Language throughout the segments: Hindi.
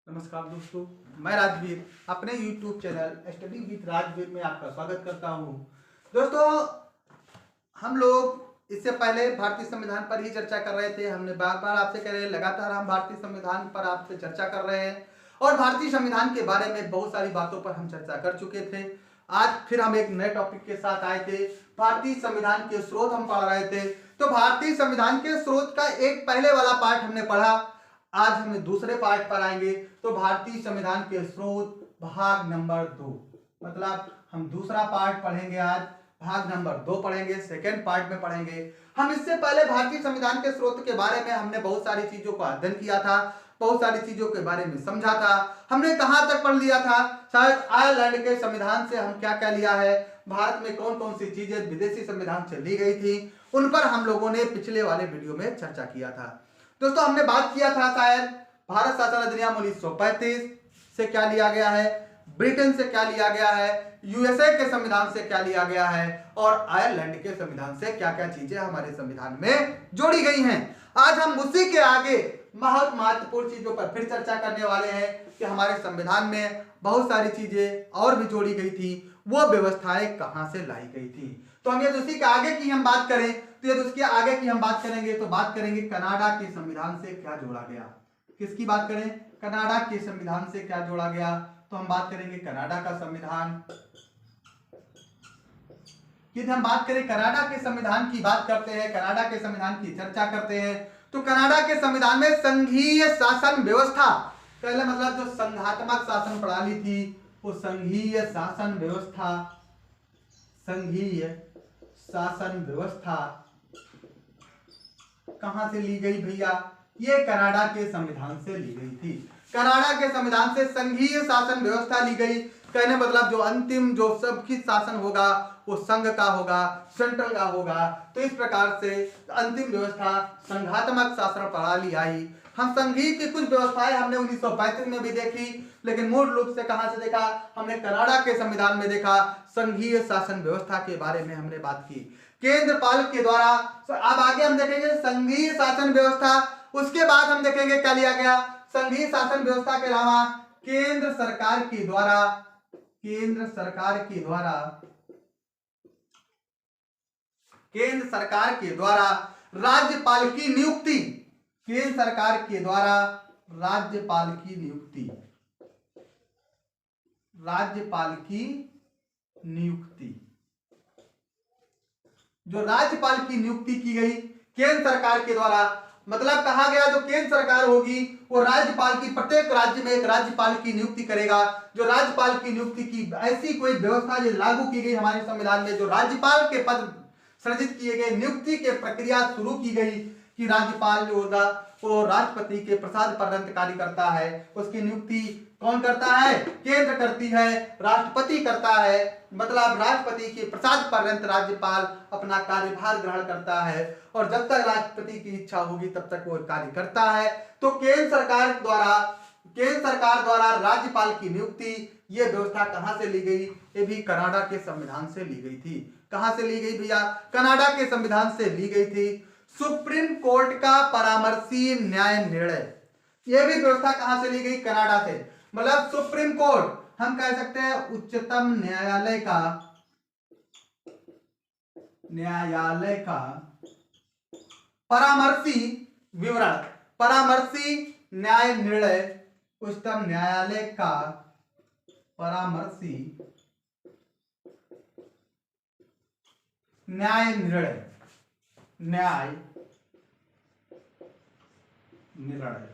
नमस्कार दोस्तों, मैं राजवीर अपने YouTube channel study with Rajveer में आपका स्वागत करता हूं। दोस्तों, हम लोग इससे पहले भारतीय संविधान पर ही चर्चा कर रहे थे। हमने बार बार आपसे कह रहे हैं, लगातार हम भारतीय संविधान पर आपसे चर्चा कर रहे हैं और भारतीय संविधान के बारे में बहुत सारी बातों पर हम चर्चा कर चुके थे। आज फिर हम एक नए टॉपिक के साथ आए थे। भारतीय संविधान के स्रोत हम पढ़ रहे थे। तो भारतीय संविधान के स्रोत का एक पहले वाला पार्ट हमने पढ़ा। आज हम दूसरे पार्ट पर आएंगे। तो भारतीय संविधान के स्रोत भाग नंबर 2, मतलब हम दूसरा पार्ट पढ़ेंगे। आज भाग नंबर 2 पढ़ेंगे, सेकेंड पार्ट में पढ़ेंगे। हम इससे पहले भारतीय संविधान के स्रोत के बारे में हमने बहुत सारी चीजों का अध्ययन किया था, बहुत सारी चीजों के बारे में समझा था। हमने कहां तक पढ़ लिया था, शायद आयरलैंड के संविधान से हम क्या क्या लिया है, भारत में कौन कौन सी चीजें विदेशी संविधान से ली गई थी, उन पर हम लोगों ने पिछले वाले वीडियो में चर्चा किया था। दोस्तों, हमने बात किया था शायद भारत शासन अधिनियम 1935 से क्या लिया गया है, ब्रिटेन से क्या लिया गया है, यूएसए के संविधान से क्या लिया गया है और आयरलैंड के संविधान से क्या क्या चीजें हमारे संविधान में जोड़ी गई हैं। आज हम उसी के आगे बहुत महत्वपूर्ण चीजों पर फिर चर्चा करने वाले हैं कि हमारे संविधान में बहुत सारी चीजें और भी जोड़ी गई थी, वो व्यवस्थाएं कहां से लाई गई थी। तो हम यदि उसी के आगे की हम बात करें, तो यदि उसके आगे की हम बात करेंगे तो बात करेंगे कनाडा के संविधान से क्या जोड़ा गया। किसकी बात करें? कनाडा के संविधान से क्या जोड़ा गया। तो हम बात करेंगे कनाडा का संविधान। यदि हम बात करें कनाडा के संविधान की बात करते हैं, कनाडा के संविधान की चर्चा करते हैं, तो कनाडा के संविधान में संघीय शासन व्यवस्था, पहले मतलब जो संघात्मक शासन प्रणाली थी वो संघीय शासन व्यवस्था, संघीय शासन व्यवस्था कहां से ली गई भैया? ये कनाडा के संविधान से ली गई थी। कनाडा के संविधान से संघीय शासन व्यवस्था ली गई। कहने मतलब जो अंतिम जो सबकी शासन होगा वो संघ का होगा, सेंट्रल का होगा। तो इस प्रकार से अंतिम व्यवस्था संघात्मक शासन प्रणाली आई। हम संघीय की कुछ व्यवस्थाएं हमने 1935 में भी देखी, लेकिन मूल रूप से कहां से देखा? हमने कनाडा के संविधान में देखा। संघीय शासन व्यवस्था के बारे में हमने बात की, केंद्र पालक के द्वारा। अब आगे हम देखेंगे संघीय शासन व्यवस्था, उसके बाद हम देखेंगे क्या लिया गया। संघीय शासन व्यवस्था के अलावा केंद्र सरकार के द्वारा, केंद्र सरकार के द्वारा, केंद्र सरकार के द्वारा राज्यपाल की नियुक्ति, केंद्र सरकार के द्वारा राज्यपाल की नियुक्ति, राज्यपाल की नियुक्ति, जो राज्यपाल की नियुक्ति की गई केंद्र सरकार के द्वारा, मतलब कहा गया जो केंद्र सरकार होगी वो राज्यपाल की, प्रत्येक राज्य में एक राज्यपाल की नियुक्ति करेगा। जो राज्यपाल की नियुक्ति की ऐसी कोई व्यवस्था जो लागू की गई हमारे संविधान में, जो राज्यपाल के पद सृजित किए गए, नियुक्ति के प्रक्रिया शुरू की गई कि राज्यपाल जो होगा वो राष्ट्रपति के प्रसाद पर्यंत कार्य करता है। उसकी नियुक्ति कौन करता है? केंद्र करती है, राष्ट्रपति करता है। मतलब राष्ट्रपति के प्रसाद पर्यंत राज्यपाल अपना कार्यभार ग्रहण करता है और जब तक राष्ट्रपति की इच्छा होगी तब तक वो कार्य करता है। तो केंद्र सरकार द्वारा राज्यपाल की नियुक्ति, ये व्यवस्था कहां से ली गई? ये भी कनाडा के संविधान से ली गई थी। कहां से ली गई भैया? कनाडा के संविधान से ली गई थी। सुप्रीम कोर्ट का परामर्शी न्याय निर्णय, यह भी व्यवस्था कहां से ली गई? कनाडा से। मतलब सुप्रीम कोर्ट, हम कह सकते हैं उच्चतम न्यायालय का, न्यायालय का परामर्शी विवरण, परामर्शी न्याय निर्णय, उच्चतम न्यायालय का परामर्शी न्याय निर्णय, न्याय निर्णय,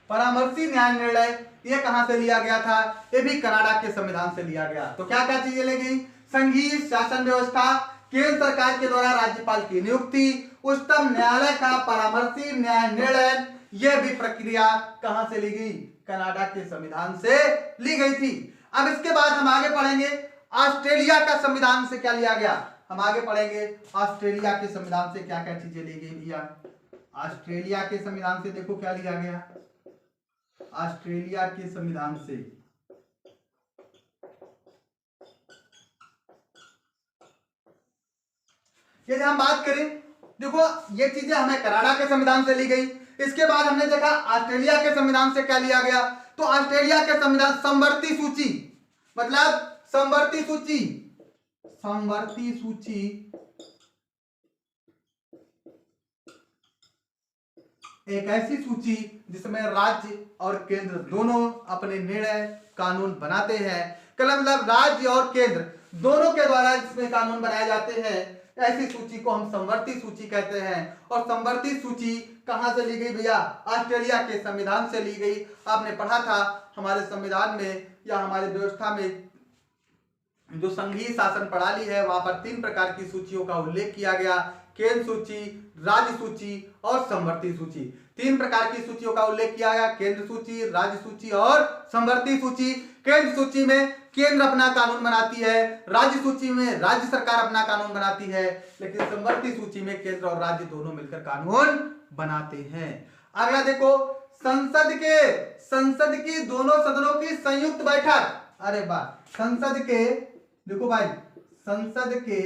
परामर्शी न्याय निर्णय, ये कहां से लिया गया था? ये भी कनाडा के संविधान से लिया गया। तो क्या क्या चीजें ले गई? संघीय शासन व्यवस्था, केंद्र सरकार के द्वारा राज्यपाल की नियुक्ति, उच्चतम न्यायालय का परामर्शी न्याय निर्णय, यह भी प्रक्रिया कहां से ली गई? कनाडा के संविधान से ली गई थी। अब इसके बाद हम आगे पढ़ेंगे ऑस्ट्रेलिया का संविधान से क्या लिया गया। हम आगे पढ़ेंगे ऑस्ट्रेलिया के संविधान से क्या क्या चीजें ली गई भैया। ऑस्ट्रेलिया के संविधान से देखो क्या लिया गया। ऑस्ट्रेलिया के संविधान से यदि हम बात करें, देखो ये चीजें हमें कनाडा के संविधान से ली गई, इसके बाद हमने देखा ऑस्ट्रेलिया के संविधान से क्या लिया गया, तो ऑस्ट्रेलिया के संविधान समवर्ती सूची, मतलब समवर्ती सूची, समवर्ती सूची एक ऐसी सूची जिसमें राज्य और केंद्र दोनों अपने निर्णय कानून बनाते हैं। मतलब राज्य और केंद्र दोनों के द्वारा इसमें कानून बनाए जाते हैं, ऐसी सूची को हम समवर्ती सूची कहते हैं। और समवर्ती सूची कहां से ली गई भैया, ऑस्ट्रेलिया के संविधान से ली गई। आपने पढ़ा था हमारे संविधान में या हमारी व्यवस्था में जो संघीय शासन प्रणाली है वहां पर 3 प्रकार की सूचियों का उल्लेख किया गया, केंद्र सूची, राज्य सूची और समवर्ती सूची। 3 प्रकार की सूचियों का उल्लेख किया गया, केंद्र सूची, राज्य सूची और समवर्ती सूची। केंद्र सूची में केंद्र अपना कानून बनाती है, राज्य सूची में राज्य सरकार अपना कानून बनाती है, लेकिन समवर्ती सूची में केंद्र और राज्य दोनों मिलकर कानून बनाते हैं। अगला देखो, संसद की दोनों सदनों की संयुक्त बैठक। अरे वाह, संसद के, देखो भाई, संसद के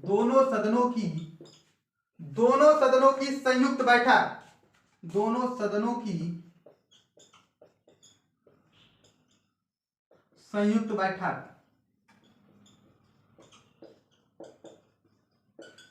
दोनों सदनों की संयुक्त बैठक, दोनों सदनों की संयुक्त बैठक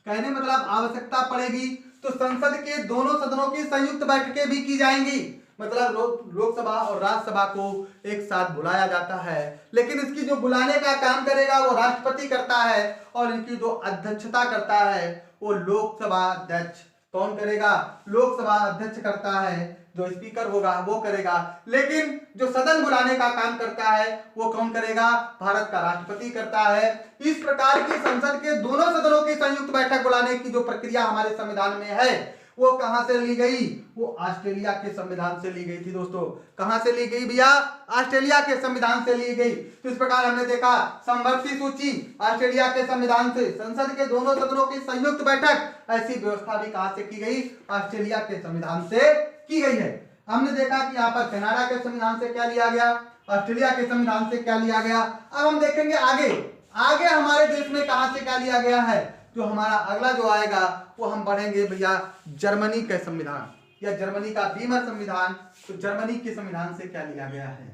कहने मतलब आवश्यकता पड़ेगी तो संसद के दोनों सदनों की संयुक्त बैठकें भी की जाएंगी। मतलब लोकसभा और राज्यसभा को एक साथ बुलाया जाता है, लेकिन इसकी जो बुलाने का काम करेगा वो राष्ट्रपति करता है और इनकी जो अध्यक्षता करता है वो लोकसभा अध्यक्ष। कौन करेगा, लोकसभा अध्यक्ष करता है, जो स्पीकर होगा वो करेगा, लेकिन जो सदन बुलाने का काम करता है वो कौन करेगा, भारत का राष्ट्रपति करता है। इस प्रकार की संसद के दोनों सदनों की संयुक्त बैठक बुलाने की जो प्रक्रिया हमारे संविधान में है वो कहां से ली गई, वो ऑस्ट्रेलिया के संविधान से ली गई थी। दोस्तों कहां से ली गई भैया, ऑस्ट्रेलिया के संविधान से ली गई। तो इस प्रकार हमने देखा समवर्ती सूची ऑस्ट्रेलिया के संविधान से, संसद के दोनों सदनों की संयुक्त बैठक, ऐसी व्यवस्था भी कहां से की गई, ऑस्ट्रेलिया के संविधान से की गई है। हमने देखा कि यहाँ पर कनाडा के संविधान से क्या लिया गया, ऑस्ट्रेलिया के संविधान से क्या लिया गया। अब हम देखेंगे आगे हमारे देश में कहां से क्या लिया गया है। जो हमारा अगला जो आएगा वो हम पढ़ेंगे भैया जर्मनी के संविधान या जर्मनी का बीमर संविधान। तो जर्मनी के संविधान से क्या लिया गया है,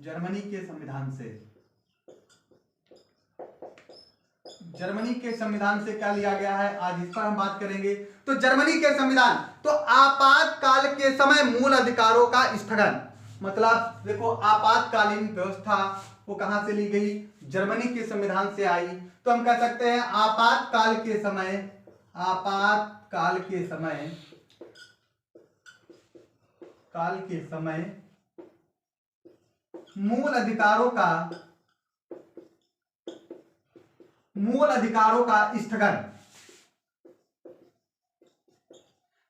जर्मनी के संविधान से क्या लिया गया है, आज इस पर हम बात करेंगे। तो जर्मनी के संविधान, तो आपातकाल के समय मूल अधिकारों का स्थगन, मतलब देखो आपातकालीन व्यवस्था वो कहां से ली गई, जर्मनी के संविधान से आई। तो हम कह सकते हैं आपातकाल के समय मूल अधिकारों का स्थगन।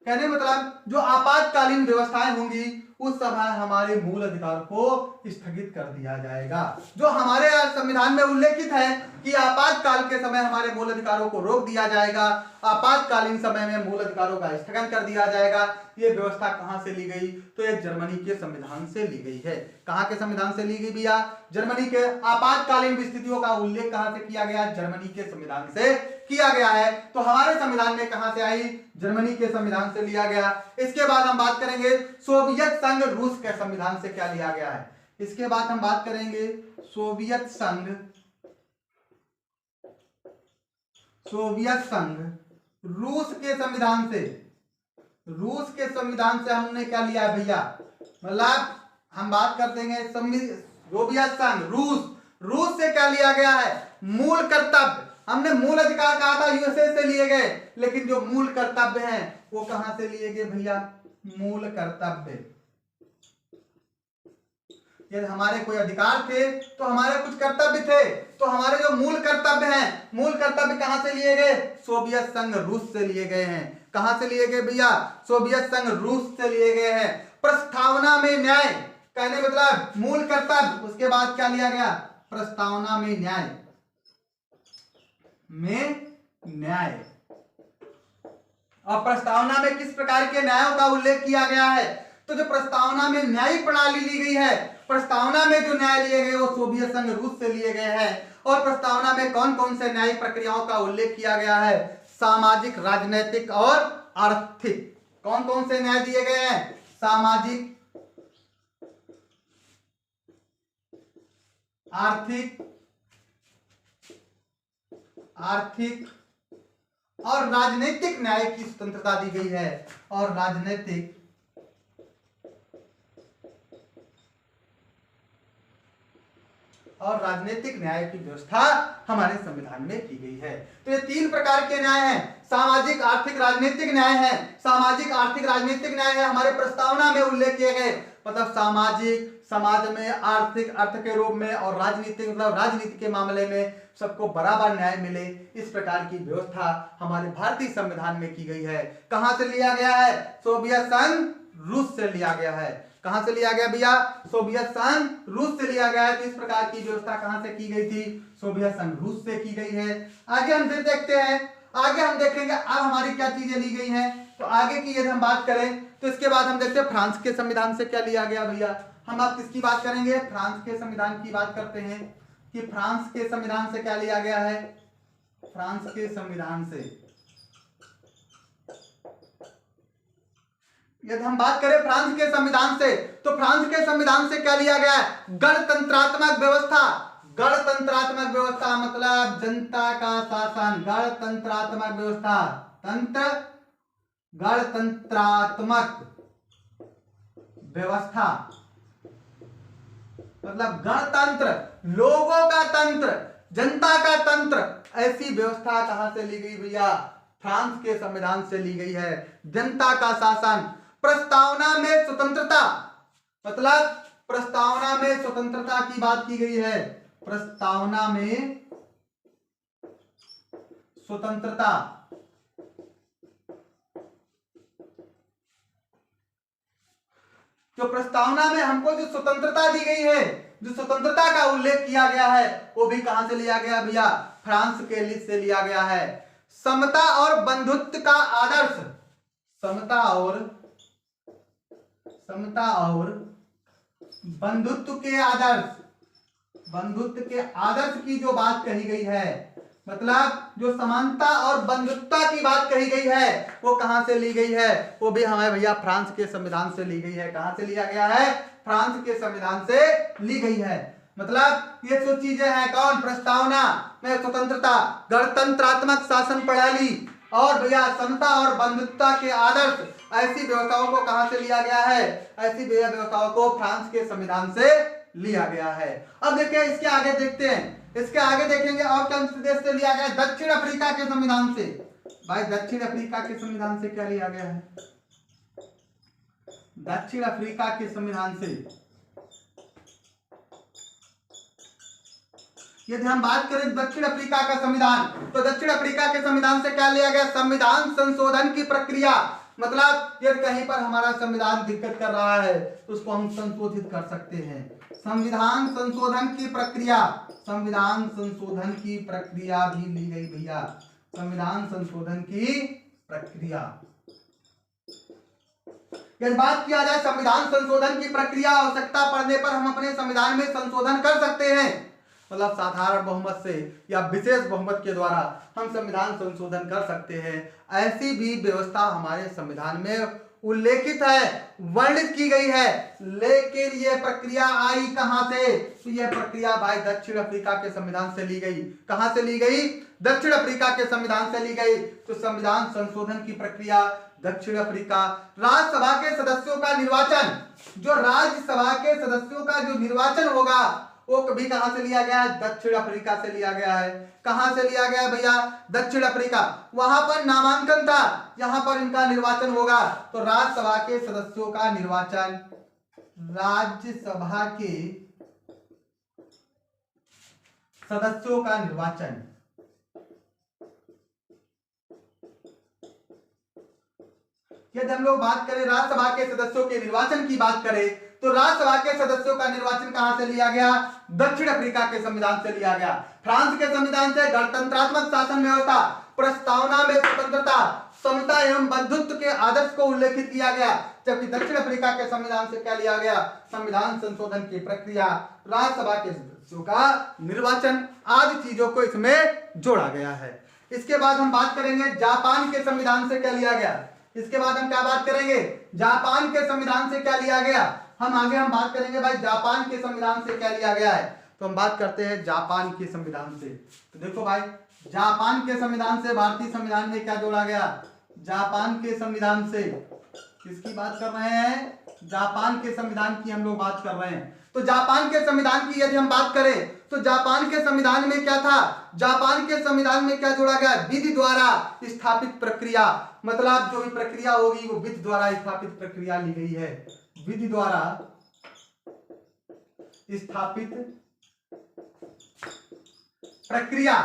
कहने मतलब जो आपातकालीन व्यवस्थाएं होंगी उस समय हमारे मूल अधिकार को स्थगित कर दिया जाएगा। जो हमारे संविधान में उल्लेखित है कि आपातकाल के समय हमारे मूल अधिकारों को रोक दिया जाएगा, आपातकालीन समय में मूल अधिकारों का स्थगन कर दिया जाएगा, ये व्यवस्था कहां से ली गई, तो ये जर्मनी के संविधान से ली गई है। कहां के संविधान से ली गई भैया, जर्मनी के। आपातकालीन स्थितियों का उल्लेख कहां से किया गया, जर्मनी के संविधान से किया गया है। तो हमारे संविधान में कहां से आई, जर्मनी के संविधान से लिया गया। इसके बाद हम बात करेंगे सोवियत संघ रूस के संविधान से क्या लिया गया है। इसके बाद हम बात करेंगे सोवियत संघ रूस के संविधान से। रूस के संविधान से हमने क्या लिया है भैया, मतलब हम बात कर देंगे सोवियत संघ रूस से क्या लिया गया है, मूल कर्तव्य। हमने मूल अधिकार कहा था यूएसए से लिए गए, लेकिन जो मूल कर्तव्य हैं वो कहां से लिए गए भैया, मूल कर्तव्य। यदि हमारे कोई अधिकार थे तो हमारे कुछ कर्तव्य थे, तो हमारे जो मूल कर्तव्य हैं, मूल कर्तव्य कहां से लिए गए, सोवियत संघ रूस से लिए गए हैं। कहां से लिए गए भैया, सोवियत संघ रूस से लिए गए हैं। प्रस्तावना में न्याय, कहने मतलब मूल कर्तव्य, उसके बाद क्या लिया गया, प्रस्तावना में न्याय। और प्रस्तावना में किस प्रकार के न्यायों का उल्लेख किया गया है, तो जो प्रस्तावना में न्यायिक प्रणाली ली गई है, प्रस्तावना में जो न्याय लिए गए वो सोवियत संघ रूस से लिए गए हैं। और प्रस्तावना में कौन कौन से न्यायिक प्रक्रियाओं का उल्लेख किया गया है, सामाजिक, राजनैतिक और आर्थिक। कौन कौन से न्याय दिए गए हैं? सामाजिक, आर्थिक और राजनीतिक न्याय की स्वतंत्रता दी गई है। और राजनीतिक न्याय की व्यवस्था हमारे संविधान में की गई है। तो ये 3 प्रकार के न्याय हैं, सामाजिक, आर्थिक, राजनीतिक न्याय है। सामाजिक, आर्थिक, राजनीतिक न्याय है हमारे प्रस्तावना में उल्लेख किए गए। मतलब सामाजिक, समाज में, आर्थिक, अर्थ के रूप में, और राजनीतिक मतलब राजनीति के मामले में सबको बराबर न्याय मिले, इस प्रकार की व्यवस्था हमारे भारतीय संविधान में की गई है। कहां से लिया गया है? सोवियत संघ रूस से लिया गया है। कहां से लिया गया भैया? सोवियत संघ रूस से लिया गया है। तो इस प्रकार की व्यवस्था कहां से की गई थी? सोवियत संघ रूस से की गई है। आगे हम फिर देखते हैं, आगे हम देखेंगे अब हमारी क्या चीजें ली गई हैं। तो आगे की यदि हम बात करें तो इसके बाद हम देखते हैं फ्रांस के संविधान से क्या लिया गया भैया। हम अब किसकी बात करेंगे? फ्रांस के संविधान की बात करते हैं कि फ्रांस के संविधान से क्या लिया गया है। फ्रांस के संविधान से यदि हम बात करें फ्रांस के संविधान से, तो फ्रांस के संविधान से क्या लिया गया है? गणतंत्रात्मक व्यवस्था। गणतंत्रात्मक व्यवस्था मतलब जनता का शासन। गणतंत्रात्मक व्यवस्था, तंत्र, गणतंत्रात्मक व्यवस्था मतलब गणतंत्र, लोगों का तंत्र, जनता का तंत्र। ऐसी व्यवस्था कहां से ली गई भैया? फ्रांस के संविधान से ली गई है। जनता का शासन, प्रस्तावना में स्वतंत्रता मतलब प्रस्तावना में स्वतंत्रता की बात की गई है। प्रस्तावना में स्वतंत्रता, जो प्रस्तावना में हमको जो स्वतंत्रता दी गई है, जो स्वतंत्रता का उल्लेख किया गया है, वो भी कहां से लिया गया भैया? फ्रांस के लिए से लिया गया है। समता और बंधुत्व का आदर्श, समता और बंधुत्व के आदर्श, बंधुत्व के आदर्श की जो बात कही गई है, मतलब जो समानता और बंधुत्वता की बात कही गई है, वो कहां से ली गई है? वो भी हमारे भैया फ्रांस के संविधान से ली गई है। कहां से लिया गया है? फ्रांस के संविधान से ली गई है। मतलब ये जो चीजें हैं, कौन? प्रस्तावना में स्वतंत्रता, गणतंत्रात्मक शासन प्रणाली और भैया समता और बंधुत्वता के आदर्श, ऐसी व्यवस्थाओं को कहां से लिया गया है? ऐसी व्यवस्थाओं को फ्रांस के संविधान से लिया गया है। अब देखिए इसके आगे देखते हैं, इसके आगे देखेंगे और कौन से देश से लिया गया? दक्षिण अफ्रीका के संविधान से। भाई दक्षिण अफ्रीका के संविधान से क्या लिया गया है? दक्षिण अफ्रीका के संविधान से यदि हम बात करें दक्षिण अफ्रीका का संविधान, तो दक्षिण अफ्रीका के संविधान से क्या लिया गया? संविधान संशोधन की प्रक्रिया। मतलब यदि कहीं पर हमारा संविधान दिक्कत कर रहा है तो उसको हम संशोधित कर सकते हैं। संविधान संशोधन की प्रक्रिया, संविधान संशोधन की प्रक्रिया भी ली गई भैया। संविधान संशोधन की प्रक्रिया, यदि बात किया जाए संविधान संशोधन की प्रक्रिया, आवश्यकता पड़ने पर हम अपने संविधान में संशोधन कर सकते हैं। मतलब साधारण बहुमत से या विशेष बहुमत के द्वारा हम संविधान संशोधन कर सकते हैं। ऐसी भी व्यवस्था हमारे संविधान में उल्लेखित है, वर्णित की गई है। लेकिन यह प्रक्रिया आई कहां से? तो यह प्रक्रिया भाई दक्षिण अफ्रीका के संविधान से ली गई। कहां से ली गई? दक्षिण अफ्रीका के संविधान से ली गई। तो संविधान संशोधन की प्रक्रिया दक्षिण अफ्रीका। राज्यसभा के सदस्यों का निर्वाचन, जो राज्यसभा के सदस्यों का जो निर्वाचन होगा, वो कभी कहां से लिया गया है? दक्षिण अफ्रीका से लिया गया है। कहां से लिया गया भैया? दक्षिण अफ्रीका। वहां पर नामांकन था, यहां पर इनका निर्वाचन होगा। तो राज्यसभा के सदस्यों का निर्वाचन, राज्यसभा के सदस्यों का निर्वाचन, यदि हम लोग बात करें राज्यसभा के सदस्यों के निर्वाचन की बात करें, तो राज्यसभा के सदस्यों का निर्वाचन कहां से लिया गया? दक्षिण अफ्रीका के संविधान से लिया गया। फ्रांस के संविधान से गणतंत्रात्मक शासन व्यवस्था, प्रस्तावना में स्वतंत्रता, समता एवं बंधुत्व के आदर्श को उल्लेखित किया गया। जबकि दक्षिण अफ्रीका के संविधान से क्या लिया गया? संविधान संशोधन की प्रक्रिया, राज्यसभा के सदस्यों का निर्वाचन आदि चीजों को इसमें जोड़ा गया है। इसके बाद हम बात करेंगे जापान के संविधान से क्या लिया गया। इसके बाद हम क्या बात करेंगे, जापान के संविधान से क्या लिया गया। हम बात करेंगे भाई जापान के संविधान से क्या लिया गया है। तो हम बात करते हैं जापान के संविधान से। तो देखो भाई, जापान के संविधान से भारतीय संविधान में क्या जोड़ा गया। जापान के संविधान से किसकी बात कर रहे हैं, जापान के संविधान की हम लोग बात कर रहे हैं। तो जापान के संविधान की यदि हम बात करें तो जापान के संविधान में क्या था, जापान के संविधान में क्या जोड़ा गया, विधि द्वारा स्थापित प्रक्रिया। मतलब जो भी प्रक्रिया होगी वो विधि द्वारा स्थापित प्रक्रिया ली गई है, विधि द्वारा स्थापित प्रक्रिया।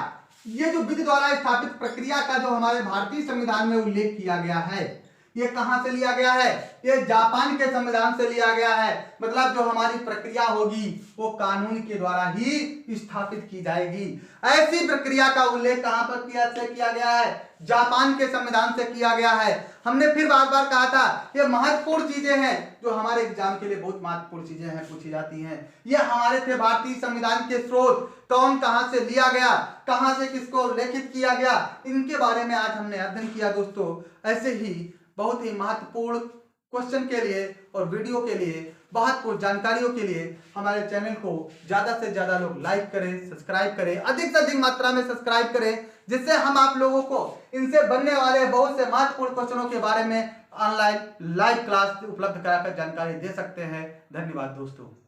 ये जो विधि द्वारा स्थापित प्रक्रिया का जो हमारे भारतीय संविधान में उल्लेख किया गया है, ये कहां से लिया गया है, ये जापान के संविधान से लिया गया है। मतलब जो हमारी प्रक्रिया होगी वो कानून के द्वारा ही स्थापित की जाएगी। ऐसी प्रक्रिया का उल्लेख कहां पर किया गया है, जापान के संविधान से किया गया है। हमने फिर बार बार कहा था ये महत्वपूर्ण चीजें हैं जो हमारे एग्जाम के लिए बहुत महत्वपूर्ण चीजें हैं, पूछी जाती हैं। ये हमारे थे भारतीय संविधान के स्रोत, कौन कहां से लिया गया, कहां से किसको लिखित किया गया, इनके बारे में आज हमने अध्ययन किया दोस्तों। ऐसे ही बहुत ही महत्वपूर्ण क्वेश्चन के लिए और वीडियो के लिए, महत्वपूर्ण जानकारियों के लिए हमारे चैनल को ज्यादा से ज्यादा लोग लाइक करें, सब्सक्राइब करें, अधिक से अधिक मात्रा में सब्सक्राइब करें, जिससे हम आप लोगों को इनसे बनने वाले बहुत से महत्वपूर्ण क्वेश्चनों के बारे में ऑनलाइन लाइव क्लास उपलब्ध कराकर जानकारी दे सकते हैं। धन्यवाद दोस्तों।